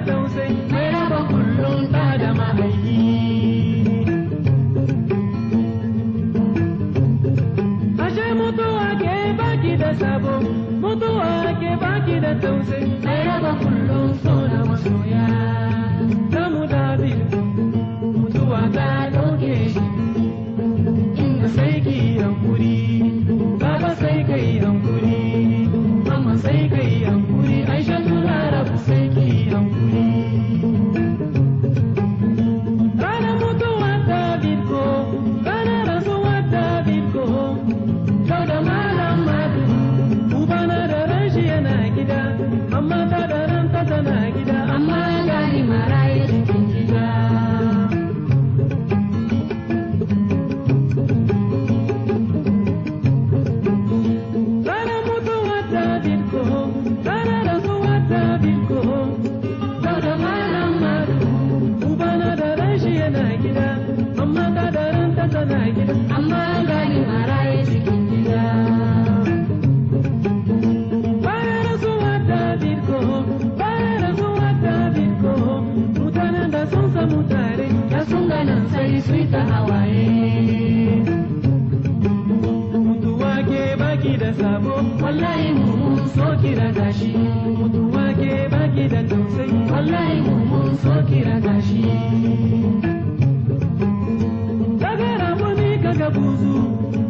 tausayi mai raba kullum da da mahaifi. Ashe mutuwa ke baki da sabo, mutuwa ke baki da tausayi mai raba kullum so da masoya. Damu da biyu mutuwa ta ɗauke shi, inda sai ki hankuri, baba sai kai hankuri, mama sai kai hankuri, Aisha tuna rabu sai ki hankuri. Ranar mutuwa ta bitko, ranar rasuwa ta bitko, yau da malam madu, ubana da ran shi yana gida, amma ta da ran ta tana gida, amma gani maraye cikin gida. Ranar mutuwa ta bitko, ranar rasuwa ta bitko, yau da malam madu, ubana da ran shi yana gida, amma ta da ran ta tana gida, amma gani maraye cikin gida. Bayan rasuwa ta bitko, bayan rasuwa ta bitko, mutanen da sun samu tare, ya sun ganin sai su yi ta hawaye. Mutuwa ke baki da sabo, wallahi mu mun so kira gashi. Mutuwa ke baki da tausayi, wallahi mu mun so kira gashi. Kagara bumi kaga buzu,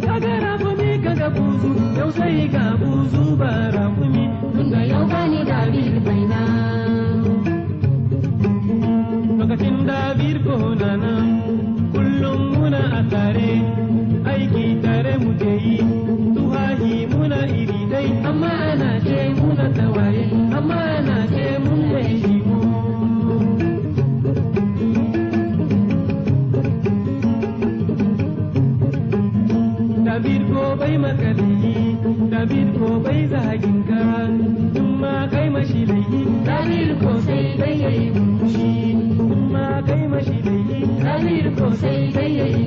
kagara bumi kaga buzu, yau sai ga buzu bara kumi, tunda yau bani da baina. Lokacin da birko na nan, kullum muna a tare, aiki tare muke yi, tuhahi muna iri dai, amma ana ce muna tawaye, amma ana ce mun mai shigo. David ko bai makaliyi, David ko bai zagin ka, in ma kai mashi laifi, David ko sai dai yayi murmushi, in ma kai mashi laifi, David ko sai dai yayi